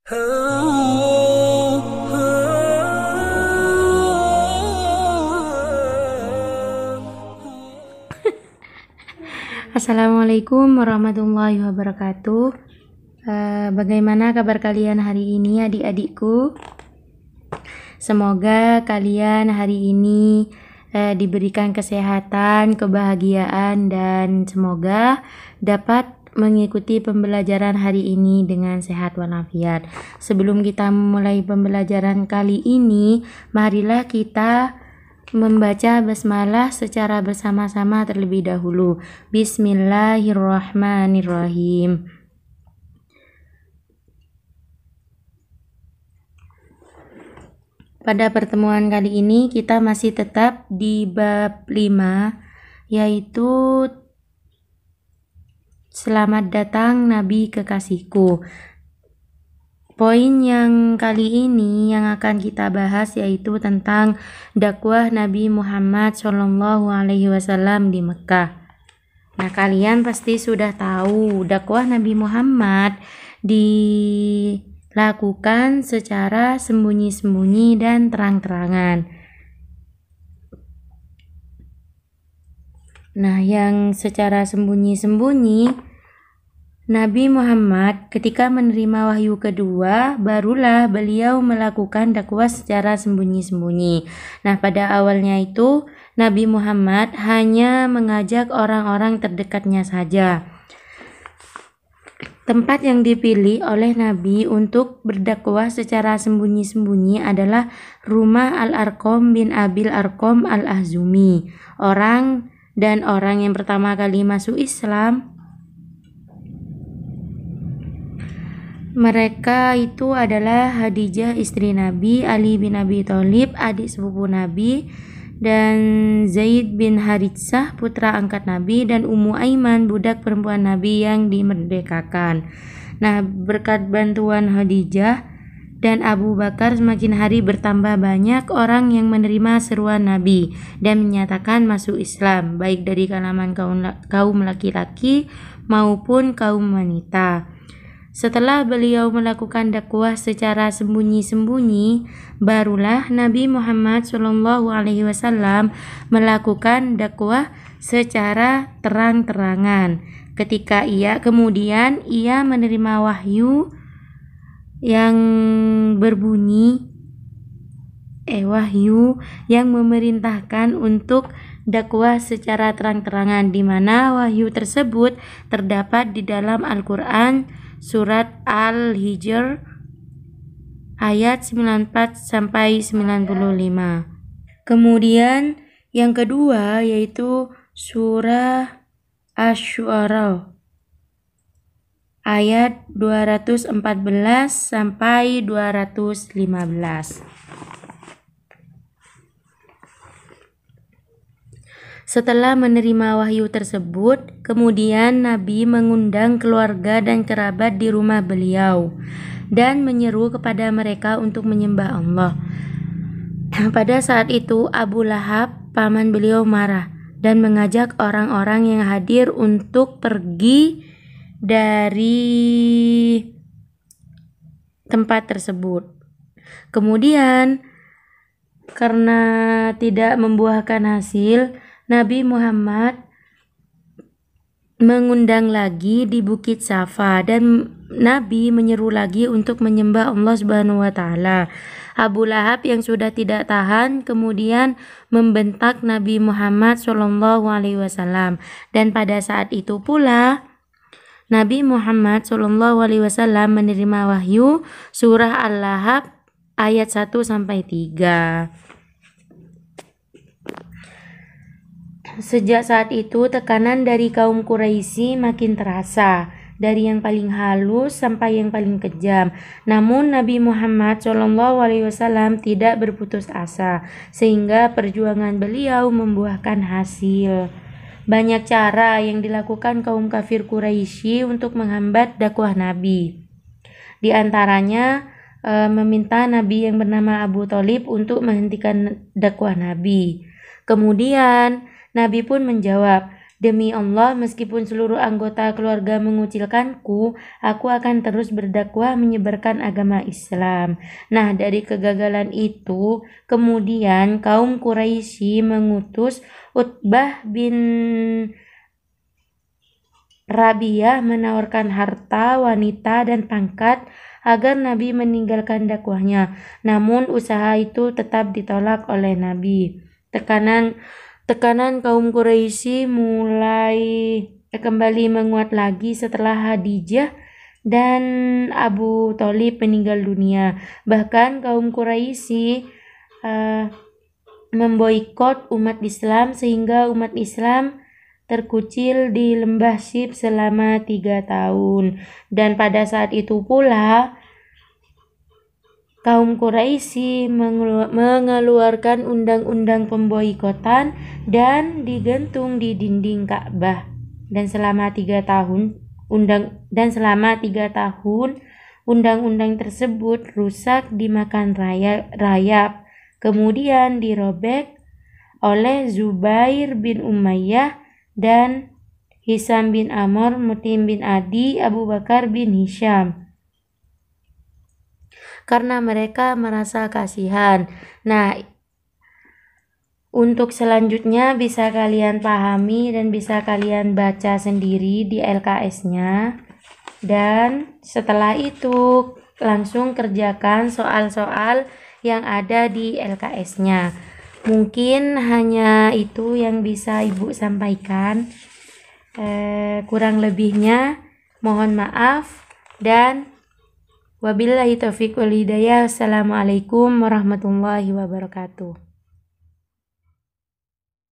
Assalamualaikum warahmatullahi wabarakatuh. Bagaimana kabar kalian hari ini, adik-adikku? Semoga kalian hari ini diberikan kesehatan, kebahagiaan, dan semoga dapat mengikuti pembelajaran hari ini dengan sehat walafiat. Sebelum kita memulai pembelajaran kali ini, marilah kita membaca basmalah secara bersama-sama terlebih dahulu. Bismillahirrahmanirrahim. Pada pertemuan kali ini kita masih tetap di bab 5, yaitu Selamat datang Nabi Kekasihku. Poin yang kali ini yang akan kita bahas yaitu tentang dakwah Nabi Muhammad SAW di Mekah. Nah, kalian pasti sudah tahu dakwah Nabi Muhammad dilakukan secara sembunyi-sembunyi dan terang-terangan. Nah, yang secara sembunyi-sembunyi, Nabi Muhammad ketika menerima wahyu kedua, barulah beliau melakukan dakwah secara sembunyi-sembunyi. Nah, pada awalnya itu Nabi Muhammad hanya mengajak orang-orang terdekatnya saja. Tempat yang dipilih oleh Nabi untuk berdakwah secara sembunyi-sembunyi adalah rumah Al-Arqam bin Abil Arqam Al-Ahzumi. Orang yang pertama kali masuk Islam, mereka itu adalah Khadijah istri Nabi, Ali bin Abi Thalib adik sepupu Nabi, dan Zaid bin Haritsah putra angkat Nabi, dan Ummu Aiman budak perempuan Nabi yang dimerdekakan. Nah, berkat bantuan Khadijah dan Abu Bakar semakin hari bertambah banyak orang yang menerima seruan Nabi dan menyatakan masuk Islam, baik dari kalangan kaum laki-laki maupun kaum wanita. Setelah beliau melakukan dakwah secara sembunyi-sembunyi, barulah Nabi Muhammad SAW melakukan dakwah secara terang-terangan. Kemudian ia menerima wahyu yang berbunyi wahyu yang memerintahkan untuk dakwah secara terang-terangan, di mana wahyu tersebut terdapat di dalam Al-Qur'an surat Al-Hijr ayat 94 sampai 95. Kemudian yang kedua yaitu surah Asy-Syu'ara ayat 214 sampai 215. Setelah menerima wahyu tersebut, kemudian Nabi mengundang keluarga dan kerabat di rumah beliau dan menyeru kepada mereka untuk menyembah Allah. Pada saat itu Abu Lahab, paman beliau, marah dan mengajak orang-orang yang hadir untuk pergi dari tempat tersebut. Kemudian karena tidak membuahkan hasil, Nabi Muhammad mengundang lagi di Bukit Safa dan Nabi menyeru lagi untuk menyembah Allah Subhanahu wa taala. Abu Lahab yang sudah tidak tahan kemudian membentak Nabi Muhammad SAW, dan pada saat itu pula Nabi Muhammad SAW menerima wahyu surah Al-Lahab ayat 1 sampai 3. Sejak saat itu tekanan dari kaum Quraisy makin terasa, dari yang paling halus sampai yang paling kejam. Namun Nabi Muhammad SAW tidak berputus asa, sehingga perjuangan beliau membuahkan hasil. Banyak cara yang dilakukan kaum kafir Quraisy untuk menghambat dakwah Nabi. Di antaranya meminta Nabi yang bernama Abu Thalib untuk menghentikan dakwah Nabi. Kemudian Nabi pun menjawab, Demi Allah, meskipun seluruh anggota keluarga mengucilkanku, aku akan terus berdakwah menyebarkan agama Islam. Nah, dari kegagalan itu, kemudian kaum Quraisy mengutus Utbah bin Rabi'ah menawarkan harta, wanita, dan pangkat agar Nabi meninggalkan dakwahnya. Namun usaha itu tetap ditolak oleh Nabi. Tekanan kaum Quraisy mulai kembali menguat lagi setelah Khadijah dan Abu Thalib meninggal dunia. Bahkan kaum Quraisy memboikot umat Islam sehingga umat Islam terkucil di lembah Syib selama 3 tahun. Dan pada saat itu pula kaum Quraisy mengeluarkan undang-undang pemboikotan dan digantung di dinding Ka'bah. Dan selama 3 tahun undang-undang tersebut rusak dimakan rayap, kemudian dirobek oleh Zubair bin Umayyah dan Hisam bin Amr, Mutim bin Adi, Abu Bakar bin Hisham, karena mereka merasa kasihan. Nah, untuk selanjutnya bisa kalian pahami dan bisa kalian baca sendiri di LKS-nya. Dan setelah itu langsung kerjakan soal-soal yang ada di LKS-nya. Mungkin hanya itu yang bisa Ibu sampaikan. Kurang lebihnya mohon maaf, dan wabillahi taufiq wal hidayah. Assalamualaikum warahmatullahi wabarakatuh.